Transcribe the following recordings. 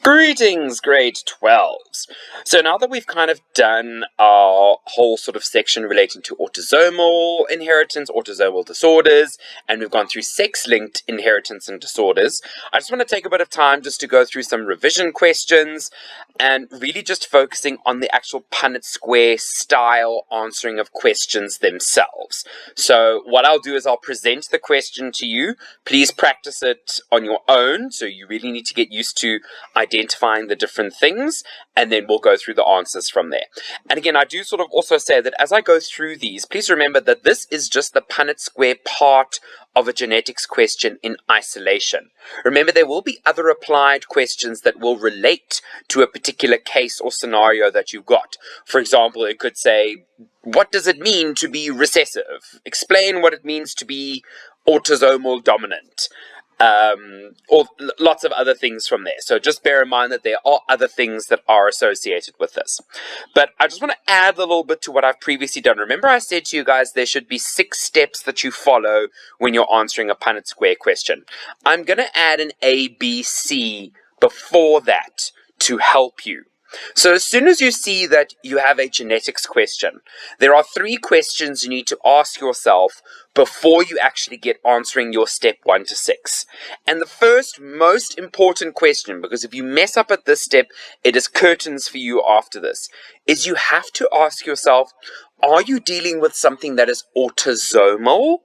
Greetings, grade 12s. So now that we've kind of done our whole sort of section relating to autosomal inheritance, autosomal disorders, and we've gone through sex-linked inheritance and disorders, I just want to take a bit of time just to go through some revision questions and really just focusing on the actual Punnett square style answering of questions themselves. So what I'll do is I'll present the question to you. Please practice it on your own. So you really need to get used to identifying the different things, and then we'll go through the answers from there. And again, I do sort of also say that as I go through these, please remember that this is just the Punnett square part of a genetics question in isolation. Remember, there will be other applied questions that will relate to a particular case or scenario that you've got. For example, it could say, what does it mean to be recessive? Explain what it means to be autosomal dominant. Or lots of other things from there. So just bear in mind that there are other things that are associated with this. But I just want to add a little bit to what I've previously done. Remember, I said to you guys there should be 6 steps that you follow when you're answering a Punnett square question. I'm going to add an A, B, C before that to help you. So as soon as you see that you have a genetics question, there are 3 questions you need to ask yourself before you actually get answering your step 1 to 6. And the first most important question, because if you mess up at this step, it is curtains for you after this, is you have to ask yourself, are you dealing with something that is autosomal?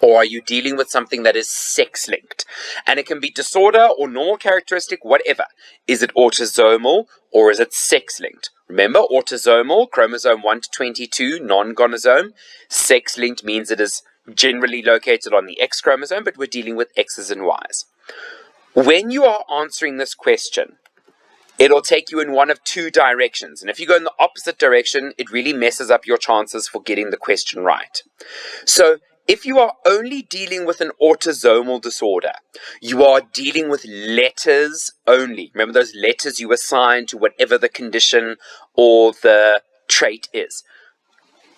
Or are you dealing with something that is sex-linked? And it can be disorder or normal characteristic, whatever. Is it autosomal or is it sex-linked? Remember, autosomal, chromosome 1 to 22, non-gonosome. Sex-linked means it is generally located on the X chromosome, but we're dealing with X's and Y's. When you are answering this question, it'll take you in one of 2 directions. And if you go in the opposite direction, it really messes up your chances for getting the question right. So, if you are only dealing with an autosomal disorder, you are dealing with letters only. Remember those letters you assign to whatever the condition or the trait is.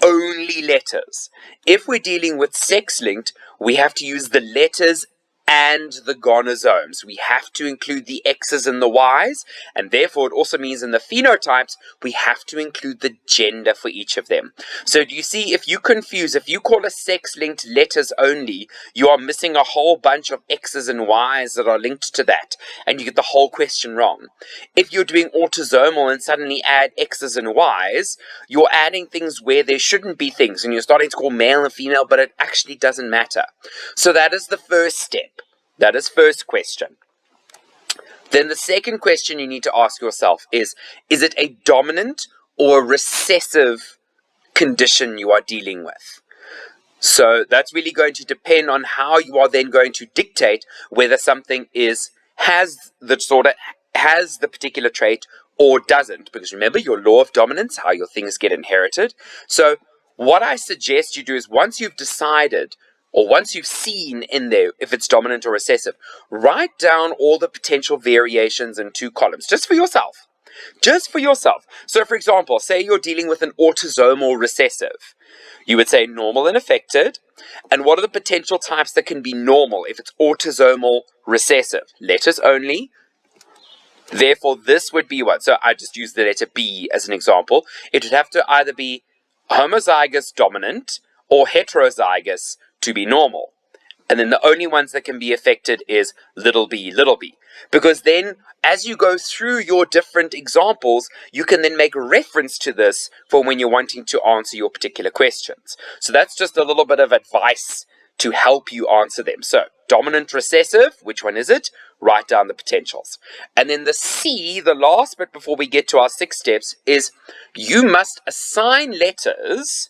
Only letters. If we're dealing with sex-linked, we have to use the letters and the gonosomes. We have to include the X's and the Y's, and therefore it also means in the phenotypes, we have to include the gender for each of them. So do you see, if you call a sex-linked letters only, you are missing a whole bunch of X's and Y's that are linked to that, and you get the whole question wrong. If you're doing autosomal and suddenly add X's and Y's, you're adding things where there shouldn't be things, and you're starting to call male and female, but it actually doesn't matter. So that is the first step. That is first question. Then the second question you need to ask yourself is it a dominant or a recessive condition you are dealing with? So that's really going to depend on how you are then going to dictate whether something has the disorder, has the particular trait, or doesn't. Because remember, your law of dominance, how your things get inherited. So what I suggest you do is once you've decided, or once you've seen in there if it's dominant or recessive, write down all the potential variations in 2 columns, just for yourself. Just for yourself. So for example, say you're dealing with an autosomal recessive. You would say normal and affected. And what are the potential types that can be normal if it's autosomal recessive? Letters only. Therefore, this would be what? So I just use the letter B as an example. It would have to either be homozygous dominant or heterozygous to be normal. And then the only ones that can be affected is little b. Because then, as you go through your different examples, you can then make reference to this for when you're wanting to answer your particular questions. So that's just a little bit of advice to help you answer them. So, dominant recessive, which one is it? Write down the potentials. And then the C, the last bit before we get to our 6 steps, is you must assign letters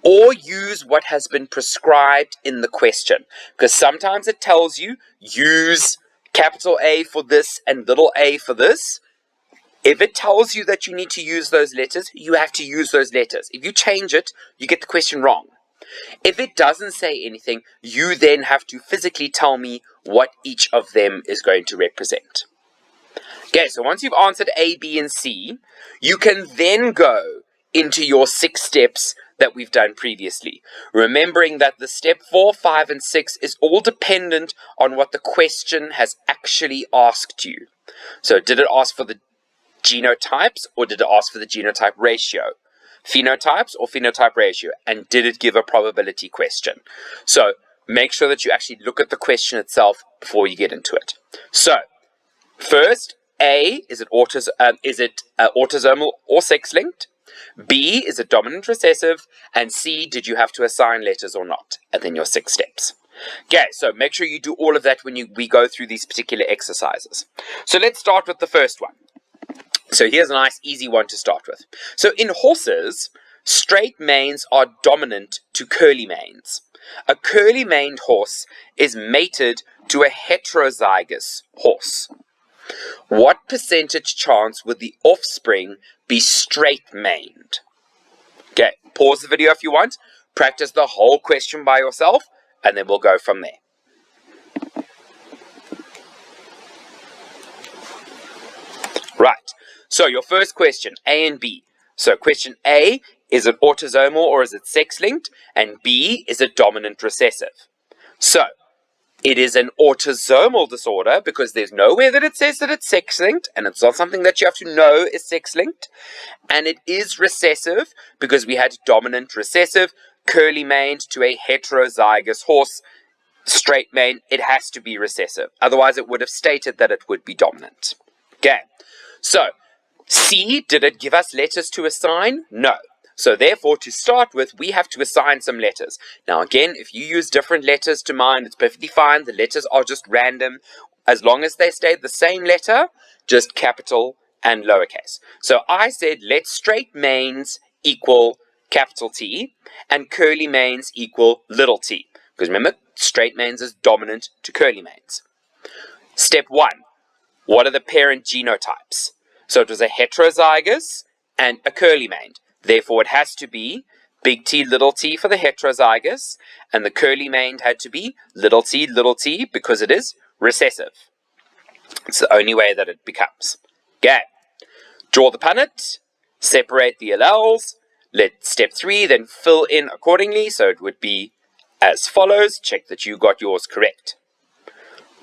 or use what has been prescribed in the question. Because sometimes it tells you, use capital A for this and little a for this. If it tells you that you need to use those letters, you have to use those letters. If you change it, you get the question wrong. If it doesn't say anything, you then have to physically tell me what each of them is going to represent. Okay, so once you've answered A, B, and C, you can then go into your 6 steps that we've done previously, remembering that the step 4, 5, and 6 is all dependent on what the question has actually asked you. So did it ask for the genotypes, or did it ask for the genotype ratio? Phenotypes or phenotype ratio? And did it give a probability question? So make sure that you actually look at the question itself before you get into it. So first, A, is it autosomal or sex-linked? B, is it dominant recessive? And C, did you have to assign letters or not? And then your 6 steps. Okay, so make sure you do all of that when we go through these particular exercises. So let's start with the first one. So here's a nice easy one to start with. So in horses, straight manes are dominant to curly manes. A curly maned horse is mated to a heterozygous horse. What percentage chance would the offspring be straight maned? Okay, pause the video if you want, practice the whole question by yourself, and then we'll go from there. Right. So your first question, A and B. So question A, is it autosomal or is it sex-linked? And B, is it dominant recessive? So it is an autosomal disorder because there's nowhere that it says that it's sex-linked, and it's not something that you have to know is sex-linked. And it is recessive because we had dominant recessive, curly maned to a heterozygous horse, straight mane. It has to be recessive. Otherwise it would have stated that it would be dominant. Okay. So C, did it give us letters to assign? No. So therefore, to start with, we have to assign some letters. Now again, if you use different letters to mine, it's perfectly fine. The letters are just random. As long as they stay the same letter, just capital and lowercase. So I said, let straight manes equal capital T and curly manes equal little t. Because remember, straight manes is dominant to curly manes. Step 1, what are the parent genotypes? So it was a heterozygous and a curly maned. Therefore, it has to be big T, little t for the heterozygous, and the curly maned had to be little t because it is recessive. It's the only way that it becomes. Okay. Draw the Punnett, separate the alleles, let step 3 then fill in accordingly, so it would be as follows. Check that you got yours correct.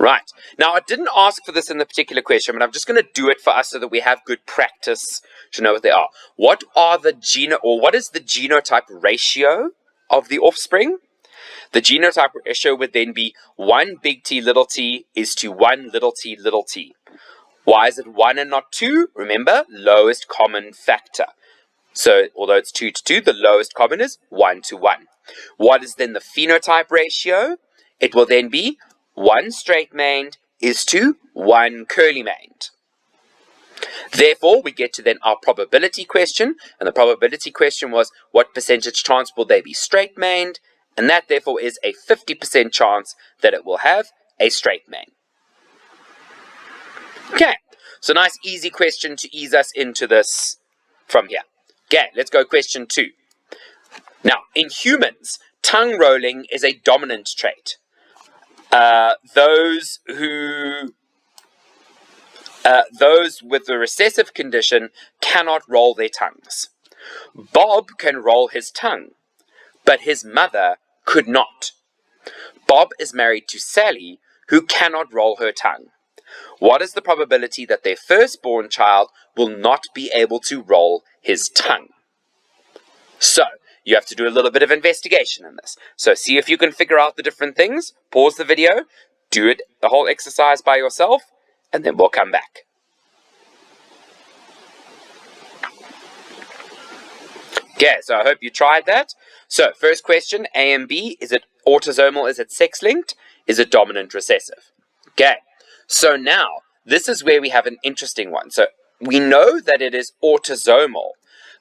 Right. Now, I didn't ask for this in the particular question, but I'm just going to do it for us so that we have good practice to know what they are. What is the genotype ratio of the offspring? The genotype ratio would then be 1 big T little t is to 1 little t. Why is it 1 and not 2? Remember, lowest common factor. So, although it's 2 to 2, the lowest common is 1 to 1. What is then the phenotype ratio? It will then be 1 straight maned is to 1 curly maned. Therefore, we get to then our probability question, and the probability question was, what percentage chance will they be straight maned? And that therefore is a 50% chance that it will have a straight mane. Okay, so nice easy question to ease us into this from here. Okay, let's go question 2. Now, in humans, tongue rolling is a dominant trait. Those with the recessive condition cannot roll their tongues. Bob can roll his tongue, but his mother could not. Bob is married to Sally, who cannot roll her tongue. What is the probability that their firstborn child will not be able to roll his tongue? So, you have to do a little bit of investigation in this. So see if you can figure out the different things. Pause the video, do it, the whole exercise by yourself, and then we'll come back. Okay, so I hope you tried that. So, first question, A and B, is it autosomal, is it sex-linked? Is it dominant recessive? Okay, so now, this is where we have an interesting one. So, we know that it is autosomal,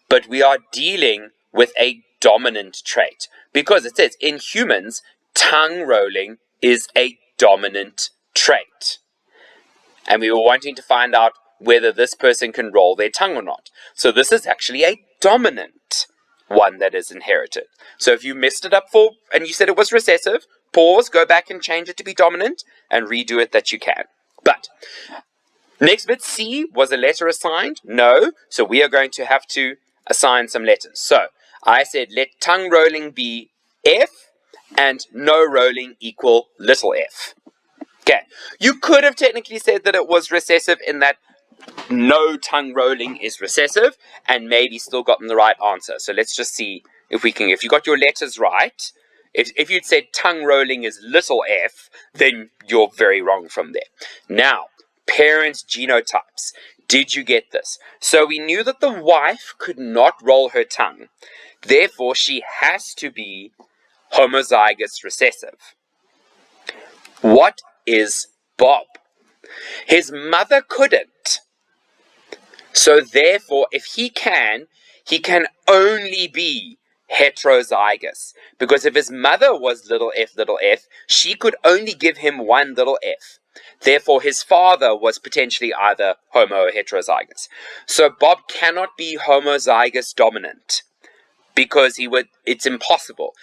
but we are dealing with a dominant trait, because it says in humans, tongue rolling is a dominant trait. And we were wanting to find out whether this person can roll their tongue or not. So this is actually a dominant one that is inherited. So if you messed it up and you said it was recessive, pause, go back and change it to be dominant, and redo it that you can. But next bit, C, was a letter assigned? No. So we are going to have to assign some letters. So I said let tongue rolling be F and no rolling equal little f. Okay, you could have technically said that it was recessive in that no tongue rolling is recessive and maybe still gotten the right answer. So let's just see if you got your letters right. If you'd said tongue rolling is little f, then you're very wrong from there. Now, parent genotypes. Did you get this? So we knew that the wife could not roll her tongue. Therefore, she has to be homozygous recessive. What is Bob? His mother couldn't. So therefore, if he can only be heterozygous. Because if his mother was little f, she could only give him one little f. Therefore, his father was potentially either homo or heterozygous. So Bob cannot be homozygous dominant because it's impossible.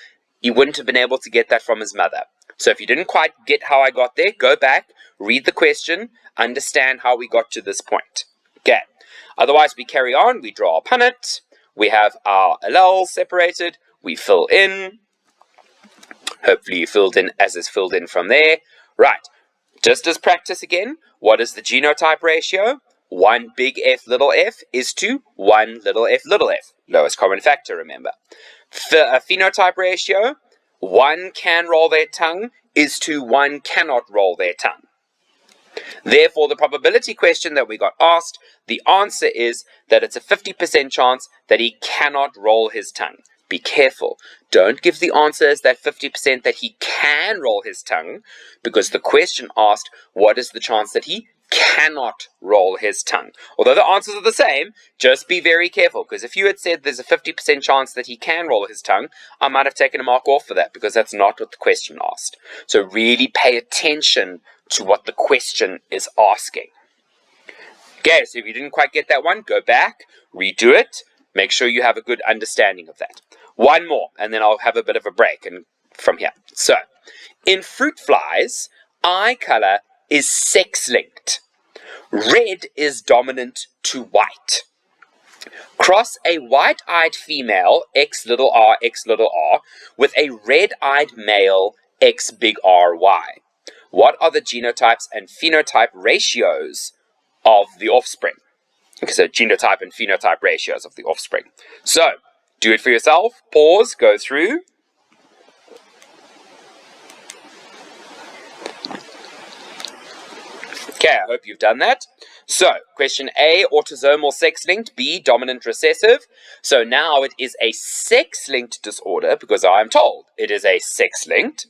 He wouldn't have been able to get that from his mother. So if you didn't quite get how I got there, go back, read the question, understand how we got to this point. Okay. Otherwise, we carry on, we draw a punnet, we have our alleles separated, we fill in. Hopefully you filled in as is filled in from there. Right. Just as practice again, what is the genotype ratio? 1 big F little f is to 1 little f. Lowest common factor, remember. Phenotype ratio, 1 can roll their tongue is to 1 cannot roll their tongue. Therefore, the probability question that we got asked, the answer is that it's a 50% chance that he cannot roll his tongue. Be careful. Don't give the answer as that 50% that he can roll his tongue, because the question asked, what is the chance that he cannot roll his tongue? Although the answers are the same, just be very careful, because if you had said there's a 50% chance that he can roll his tongue, I might have taken a mark off for that, because that's not what the question asked. So really pay attention to what the question is asking. Okay, so if you didn't quite get that one, go back, redo it, make sure you have a good understanding of that. One more, and then I'll have a bit of a break from here. So, in fruit flies, eye color is sex-linked. Red is dominant to white. Cross a white-eyed female, X little r, with a red-eyed male, X big R, Y. What are the genotypes and phenotype ratios of the offspring? Okay, so genotype and phenotype ratios of the offspring. So, do it for yourself. Pause, go through. Okay, I hope you've done that. So, question A, autosomal sex-linked, B, dominant recessive. So now it is a sex-linked disorder because I'm told it is a sex-linked.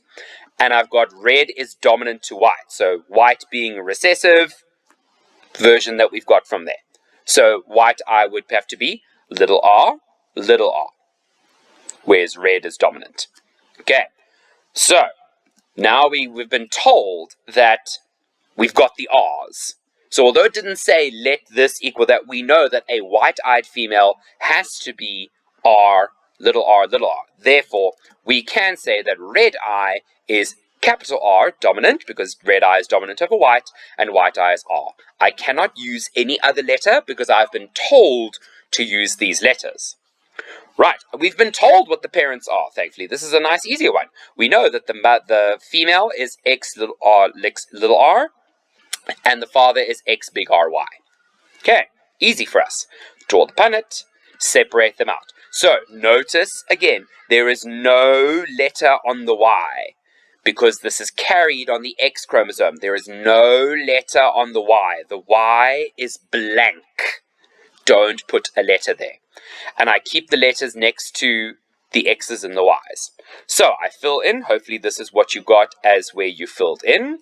And I've got red is dominant to white. So white being recessive version that we've got from there. So white eye would have to be little r, whereas red is dominant. Okay, so now we've been told that we've got the r's. So although it didn't say let this equal that, we know that a white-eyed female has to be r, little r. Therefore, we can say that red eye is capital R, dominant, because red eye is dominant over white, and white eye is R. I cannot use any other letter because I've been told to use these letters. Right, we've been told what the parents are, thankfully. This is a nice, easier one. We know that the female is X little r, and the father is X big RY. Okay, easy for us. Draw the punnet, separate them out. So, notice, again, there is no letter on the Y, because this is carried on the X chromosome. There is no letter on the Y. The Y is blank. Don't put a letter there. And I keep the letters next to the X's and the Y's. So, I fill in. Hopefully this is what you got as where you filled in.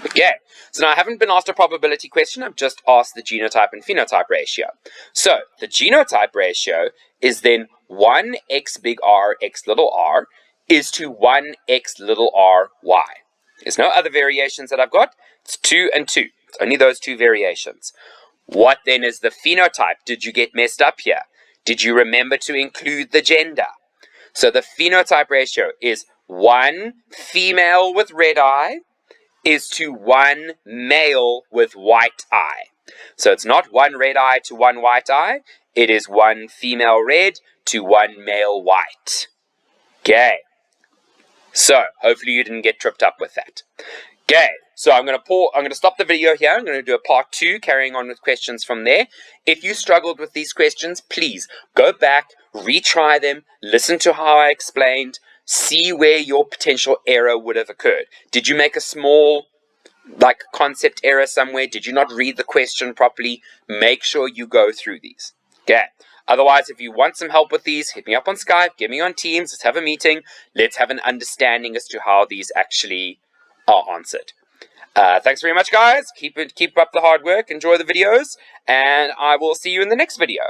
Okay, so now I haven't been asked a probability question, I've just asked the genotype and phenotype ratio. So, the genotype ratio is then 1 X big R X little r is to 1 X little r Y. There's no other variations that I've got, it's 2 and 2. It's only those two variations. What then is the phenotype? Did you get messed up here? Did you remember to include the gender? So the phenotype ratio is 1 female with red eye is to 1 male with white eye. So it's not 1 red eye to 1 white eye, it is 1 female red to 1 male white. Okay. So, hopefully you didn't get tripped up with that. Okay, so I'm going to stop the video here. I'm going to do a part 2, carrying on with questions from there. If you struggled with these questions, please go back, retry them, listen to how I explained, see where your potential error would have occurred. Did you make a small, concept error somewhere? Did you not read the question properly? Make sure you go through these. Okay. Otherwise, if you want some help with these, hit me up on Skype, get me on Teams, let's have a meeting, let's have an understanding as to how these actually are answered. Thanks very much, guys. Keep up the hard work, enjoy the videos, and I will see you in the next video.